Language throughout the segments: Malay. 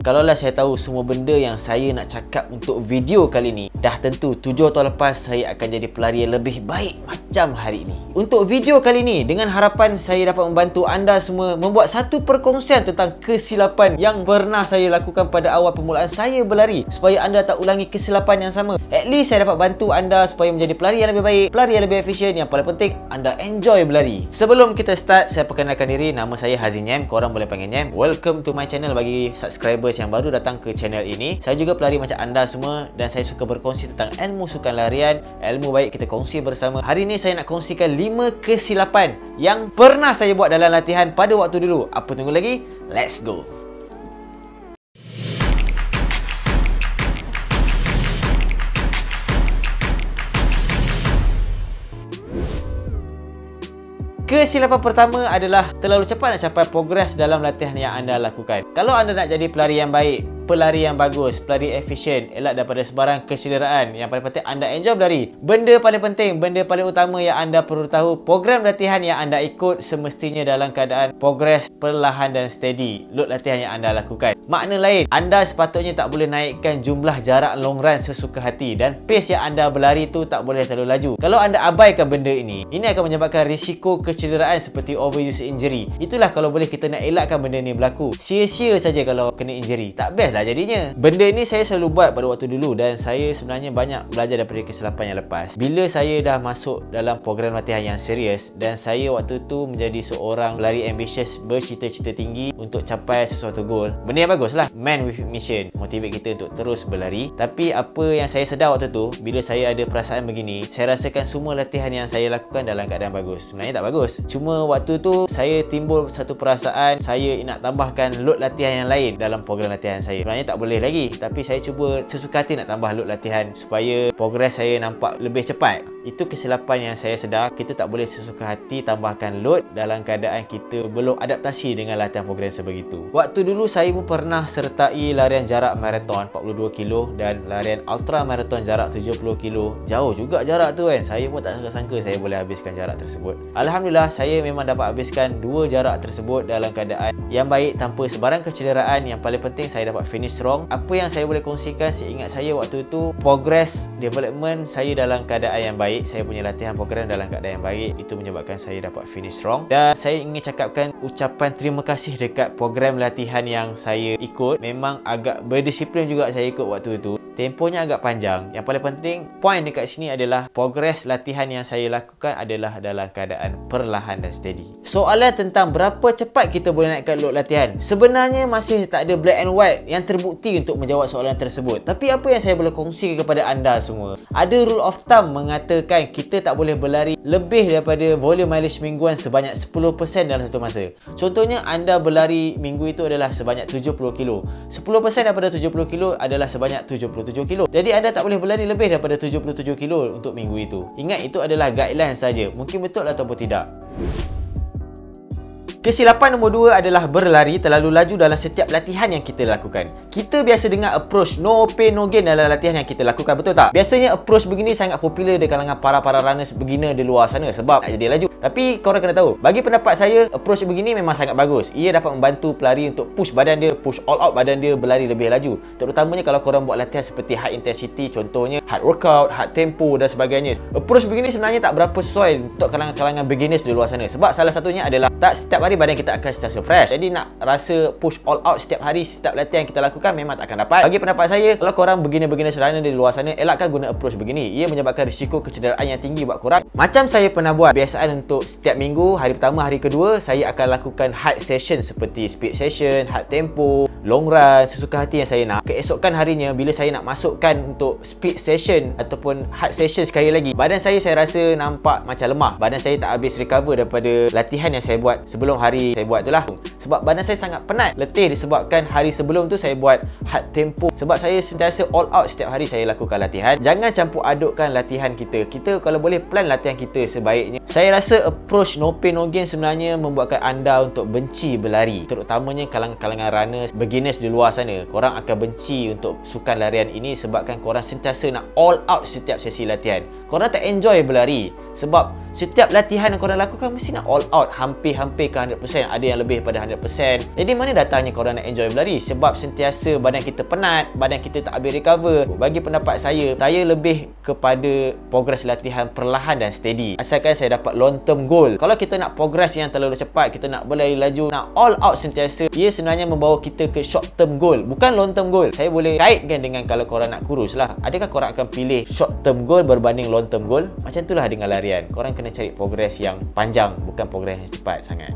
Kalaulah saya tahu semua benda yang saya nak cakap untuk video kali ni, dah tentu 7 tahun lepas saya akan jadi pelari yang lebih baik macam hari ini. Untuk video kali ni, dengan harapan saya dapat membantu anda semua membuat satu perkongsian tentang kesilapan yang pernah saya lakukan pada awal permulaan saya berlari, supaya anda tak ulangi kesilapan yang sama. At least saya dapat bantu anda supaya menjadi pelari yang lebih baik, pelari yang lebih efisien, yang paling penting anda enjoy berlari. Sebelum kita start, saya perkenalkan diri, nama saya Hazin Nyem, korang boleh panggil Nyem. Welcome to my channel bagi subscribers yang baru datang ke channel ini. Saya juga pelari macam anda semua dan saya suka berkongsi tentang ilmu sukan larian, ilmu baik kita kongsi bersama. Hari ini saya nak kongsikan 5 kesilapan yang pernah saya buat dalam latihan pada waktu dulu. Apa tunggu lagi? Let's go. Kesilapan pertama adalah terlalu cepat nak capai progres dalam latihan yang anda lakukan. Kalau anda nak jadi pelari yang baik, pelari yang bagus, pelari efisien, elak daripada sebarang kecederaan, yang paling penting anda enjoy berlari. Benda paling penting, benda paling utama yang anda perlu tahu, program latihan yang anda ikut semestinya dalam keadaan progres perlahan dan steady. Load latihan yang anda lakukan. Makna lain, anda sepatutnya tak boleh naikkan jumlah jarak long run sesuka hati dan pace yang anda berlari tu tak boleh terlalu laju. Kalau anda abaikan benda ini akan menyebabkan risiko kecederaan seperti overuse injury. Itulah kalau boleh kita nak elakkan benda ni berlaku. Sia-sia saja kalau kena injury. Tak best lah jadinya. Benda ni saya selalu buat pada waktu dulu dan saya sebenarnya banyak belajar daripada kesilapan yang lepas. Bila saya dah masuk dalam program latihan yang serius dan saya waktu tu menjadi seorang pelari ambitious, bercita-cita tinggi untuk capai sesuatu goal. Benda yang bagus lah. Man with mission. Motivate kita untuk terus berlari. Tapi apa yang saya sedar waktu tu, bila saya ada perasaan begini, saya rasakan semua latihan yang saya lakukan dalam keadaan bagus. Sebenarnya tak bagus. Cuma waktu tu saya timbul satu perasaan saya nak tambahkan load latihan yang lain dalam program latihan saya. Sebenarnya tak boleh lagi, tapi saya cuba sesuka hati nak tambah load latihan supaya progres saya nampak lebih cepat. Itu kesilapan yang saya sedar. Kita tak boleh sesuka hati tambahkan load dalam keadaan kita belum adaptasi dengan latihan program sebegitu. Waktu dulu saya pun pernah sertai larian jarak maraton 42 kilo dan larian ultra maraton jarak 70 kilo. Jauh juga jarak tu kan. Saya pun tak sangka saya boleh habiskan jarak tersebut. Alhamdulillah, saya memang dapat habiskan 2 jarak tersebut dalam keadaan yang baik tanpa sebarang kecederaan. Yang paling penting saya dapat finish strong. Apa yang saya boleh kongsikan, seingat saya waktu tu, progress development saya dalam keadaan yang baik. Saya punya latihan program dalam keadaan yang baik. Itu menyebabkan saya dapat finish strong. Dan saya ingin cakapkan ucapan terima kasih dekat program latihan yang saya ikut. Memang agak berdisiplin juga saya ikut waktu itu. Temponya agak panjang. Yang paling penting, point dekat sini adalah progres latihan yang saya lakukan adalah dalam keadaan perlahan dan steady. Soalan tentang berapa cepat kita boleh naikkan load latihan, sebenarnya masih tak ada black and white yang terbukti untuk menjawab soalan tersebut. Tapi apa yang saya boleh kongsikan kepada anda semua, ada rule of thumb mengatakan kita tak boleh berlari lebih daripada volume mileage mingguan sebanyak 10% dalam satu masa. Contohnya anda berlari minggu itu adalah sebanyak 70 kilo. 10% daripada 70 kilo adalah sebanyak 77 kilo. Jadi anda tak boleh berlari lebih daripada 77 kilo untuk minggu itu. Ingat, itu adalah guideline saja. Mungkin betul ataupun tidak. Kesilapan nombor 2 adalah berlari terlalu laju dalam setiap latihan yang kita lakukan. Kita biasa dengar approach no pain no gain dalam latihan yang kita lakukan, betul tak? Biasanya approach begini sangat popular di kalangan para runners beginner di luar sana sebab nak jadi laju. Tapi korang kena tahu, bagi pendapat saya, approach begini memang sangat bagus. Ia dapat membantu pelari untuk push badan dia, push all out badan dia, berlari lebih laju. Terutamanya kalau korang buat latihan seperti high intensity, contohnya hard workout, hard tempo dan sebagainya. Approach begini sebenarnya tak berapa sesuai untuk kalangan beginners di luar sana. Sebab salah satunya adalah tak setiap hari badan kita akan sentiasa fresh. Jadi nak rasa push all out setiap hari, setiap latihan kita lakukan memang tak akan dapat. Bagi pendapat saya, kalau korang beginner runner di luar sana, elakkan guna approach begini. Ia menyebabkan risiko kecederaan yang tinggi buat korang. Macam saya pernah buat biasaan untuk setiap minggu, hari pertama, hari kedua, saya akan lakukan hard session seperti speed session, hard tempo, long run, sesuka hati yang saya nak. Keesokan harinya, bila saya nak masukkan untuk speed session ataupun hard session sekali lagi, badan saya rasa nampak macam lemah. Badan saya tak habis recover daripada latihan yang saya buat sebelum hari saya buat tu lah. Sebab badan saya sangat penat, letih disebabkan hari sebelum tu saya buat hard tempo. Sebab saya sentiasa all out setiap hari saya lakukan latihan. Jangan campur adukkan latihan kita. Kita kalau boleh plan latihan kita sebaiknya. Saya rasa approach no pain no gain sebenarnya membuatkan anda untuk benci berlari. Terutamanya kalangan runners, beginners di luar sana. Korang akan benci untuk sukan larian ini sebabkan korang sentiasa nak all out setiap sesi latihan. Korang tak enjoy berlari. Sebab setiap latihan yang korang lakukan mesti nak all out, hampir-hampir ke 100%, ada yang lebih pada 100%. Jadi mana datangnya korang nak enjoy berlari? Sebab sentiasa badan kita penat, badan kita tak habis recover. Bagi pendapat saya lebih kepada progres latihan perlahan dan steady. Asalkan saya dapat long term goal. Kalau kita nak progress yang terlalu cepat, kita nak berlari laju, nak all out sentiasa, ia sebenarnya membawa kita ke short term goal, bukan long term goal. Saya boleh kaitkan dengan kalau korang nak kurus lah. Adakah korang akan pilih short term goal berbanding long term goal? Macam itulah dengan larian. Korang kena cari progres yang panjang, bukan progres yang cepat sangat.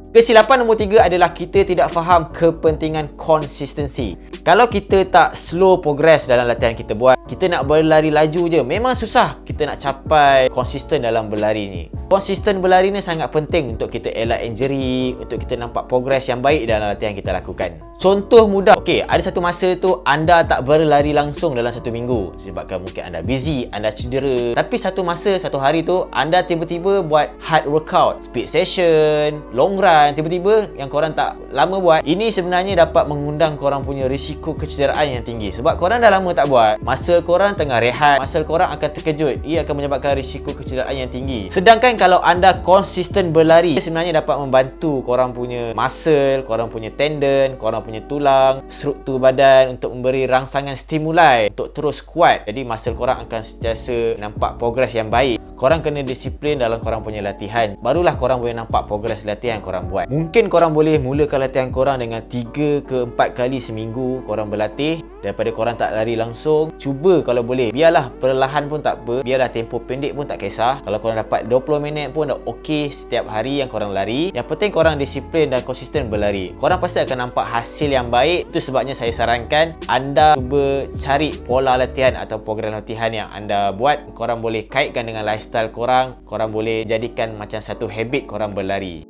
Kesilapan nombor 3 adalah kita tidak faham kepentingan konsistensi. Kalau kita tak slow progress dalam latihan kita buat, kita nak berlari laju je, memang susah kita nak capai konsisten dalam berlari ni. Konsisten berlari ni sangat penting untuk kita elak injury, untuk kita nampak progres yang baik dalam latihan kita lakukan. Contoh mudah, okey, ada satu masa tu anda tak berlari langsung dalam 1 minggu sebabkan mungkin anda busy, anda cedera. Tapi satu masa, satu hari tu anda tiba-tiba buat hard workout, speed session, long run, tiba-tiba yang korang tak lama buat. Ini sebenarnya dapat mengundang korang punya risiko kecederaan yang tinggi. Sebab korang dah lama tak buat, muscle korang tengah rehat, muscle korang akan terkejut. Ia akan menyebabkan risiko kecederaan yang tinggi. Sedangkan kalau anda konsisten berlari, sebenarnya dapat membantu korang punya muscle, korang punya tendon, korang punya tulang, struktur badan untuk memberi rangsangan stimulai untuk terus kuat. Jadi muscle korang akan sentiasa nampak progres yang baik. Korang kena disiplin dalam korang punya latihan, barulah korang boleh nampak progres latihan yang korang buat. Mungkin korang boleh mulakan latihan korang dengan 3 ke 4 kali seminggu korang berlatih. Daripada korang tak lari langsung, cuba kalau boleh, biarlah perlahan pun tak apa, biarlah tempoh pendek pun tak kisah. Kalau korang dapat 20 minit pun dah okey setiap hari yang korang lari. Yang penting korang disiplin dan konsisten berlari. Korang pasti akan nampak hasil yang baik. Itu sebabnya saya sarankan anda cuba cari pola latihan atau program latihan yang anda buat. Korang boleh kaitkan dengan lifestyle korang. Korang boleh jadikan macam satu habit korang berlari.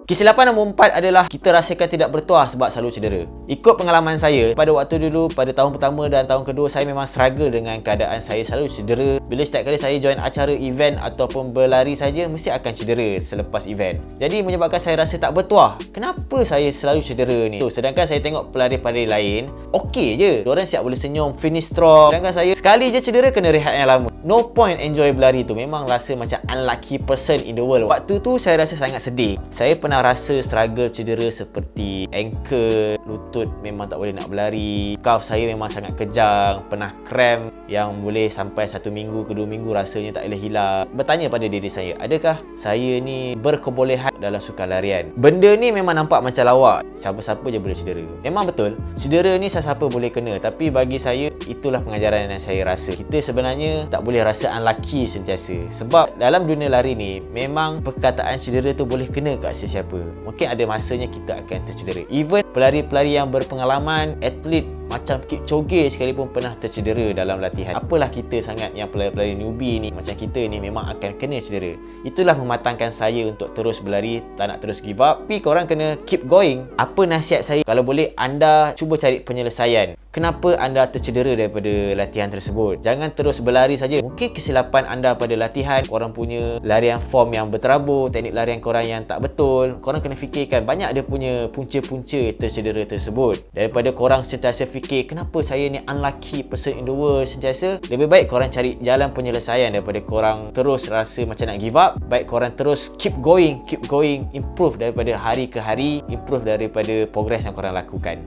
Kesilapan nombor 4 adalah kita rasakan tidak bertuah sebab selalu cedera. Ikut pengalaman saya, pada waktu dulu, pada tahun pertama dan tahun kedua, saya memang struggle dengan keadaan saya selalu cedera. Bila setiap kali saya join acara event ataupun berlari saja, mesti akan cedera selepas event. Jadi menyebabkan saya rasa tak bertuah. Kenapa saya selalu cedera ni? Sedangkan saya tengok pelari-pelari lain, okey je. Diorang siap boleh senyum, finish strong. Sedangkan saya, sekali je cedera, kena rehat yang lama. No point enjoy berlari tu. Memang rasa macam unlucky person in the world. Waktu tu saya rasa sangat sedih. Saya pernah rasa struggle cedera seperti ankle, lutut memang tak boleh nak berlari, calf saya memang sangat kejang, pernah cramp yang boleh sampai 1 minggu ke 2 minggu rasanya tak boleh hilang. Bertanya pada diri saya, adakah saya ni berkebolehan dalam sukan larian? Benda ni memang nampak macam lawak, siapa-siapa je boleh cedera. Memang betul, cedera ni siapa-siapa boleh kena, tapi bagi saya itulah pengajaran yang saya rasa. Kita sebenarnya tak boleh rasa unlucky sentiasa. Sebab dalam dunia lari ni, memang perkataan cedera tu boleh kena kat sesiapa. Mungkin ada masanya kita akan tercedera. Even pelari-pelari yang berpengalaman, atlet macam Kipchoge sekalipun pernah tercedera dalam latihan. Apalah kita sangat yang pelari-pelari newbie ni, macam kita ni memang akan kena cedera. Itulah mematangkan saya untuk terus berlari, tak nak terus give up. Tapi korang kena keep going. Apa nasihat saya? Kalau boleh, anda cuba cari penyelesaian. Kenapa anda tercedera daripada latihan tersebut? Jangan terus berlari saja. Mungkin kesilapan anda pada latihan, korang punya larian form yang berterabur, teknik larian korang yang tak betul. Korang kena fikirkan, banyak dia punya punca-punca tercedera tersebut. Daripada korang sentiasa fikir, kenapa saya ni unlucky person in the world sentiasa, lebih baik korang cari jalan penyelesaian daripada korang terus rasa macam nak give up. Baik korang terus keep going, improve daripada hari ke hari, improve daripada progress yang korang lakukan.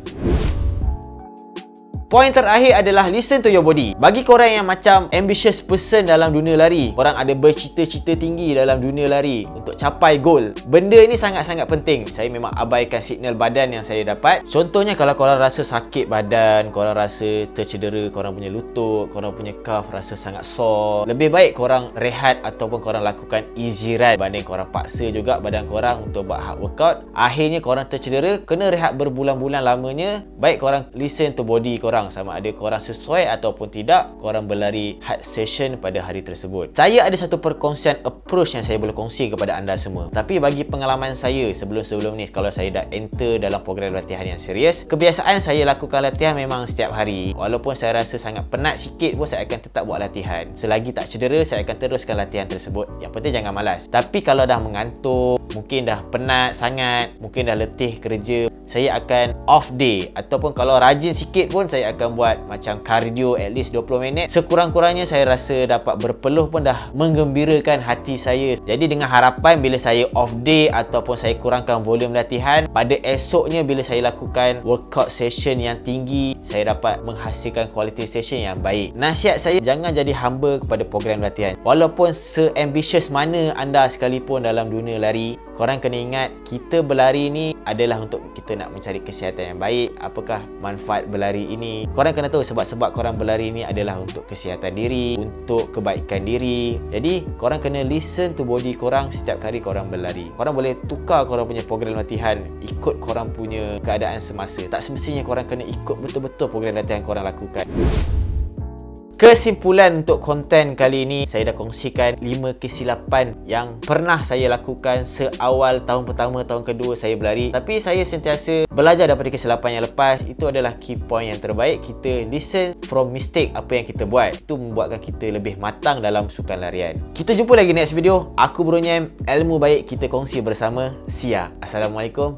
Poin terakhir adalah listen to your body. Bagi korang yang macam ambitious person dalam dunia lari, korang ada bercita-cita tinggi dalam dunia lari untuk capai goal, benda ni sangat-sangat penting. Saya memang abaikan signal badan yang saya dapat. Contohnya kalau korang rasa sakit badan, korang rasa tercedera, korang punya lutut, korang punya calf rasa sangat sore, lebih baik korang rehat ataupun korang lakukan easy run banding korang paksa juga badan korang untuk buat hard workout. Akhirnya korang tercedera, kena rehat berbulan-bulan lamanya. Baik korang listen to body korang, sama ada korang sesuai ataupun tidak korang berlari hard session pada hari tersebut. Saya ada satu perkongsian approach yang saya boleh kongsi kepada anda semua. Tapi bagi pengalaman saya sebelum-sebelum ni, kalau saya dah enter dalam program latihan yang serius, kebiasaan saya lakukan latihan memang setiap hari. Walaupun saya rasa sangat penat sikit pun, saya akan tetap buat latihan. Selagi tak cedera, saya akan teruskan latihan tersebut. Yang penting jangan malas. Tapi kalau dah mengantuk, mungkin dah penat sangat, mungkin dah letih kerja, saya akan off day. Ataupun kalau rajin sikit pun, saya saya akan buat macam cardio at least 20 minit. Sekurang-kurangnya saya rasa dapat berpeluh pun dah menggembirakan hati saya. Jadi dengan harapan bila saya off day ataupun saya kurangkan volume latihan, pada esoknya bila saya lakukan workout session yang tinggi, saya dapat menghasilkan quality session yang baik. Nasihat saya, jangan jadi hamba kepada program latihan. Walaupun se-ambitious mana anda sekalipun dalam dunia lari, korang kena ingat, kita berlari ni adalah untuk kita nak mencari kesihatan yang baik. Apakah manfaat berlari ini? Korang kena tahu sebab-sebab korang berlari ni adalah untuk kesihatan diri, untuk kebaikan diri. Jadi korang kena listen to body korang setiap kali korang berlari. Korang boleh tukar korang punya program latihan ikut korang punya keadaan semasa. Tak semestinya korang kena ikut betul-betul program latihan korang lakukan. Kesimpulan untuk konten kali ini, saya dah kongsikan 5 kesilapan yang pernah saya lakukan seawal tahun pertama, tahun kedua saya berlari. Tapi saya sentiasa belajar daripada kesilapan yang lepas. Itu adalah key point yang terbaik. Kita listen from mistake apa yang kita buat. Itu membuatkan kita lebih matang dalam sukan larian. Kita jumpa lagi next video. Aku Bro Nyem, ilmu baik kita kongsi bersama. See ya. Assalamualaikum.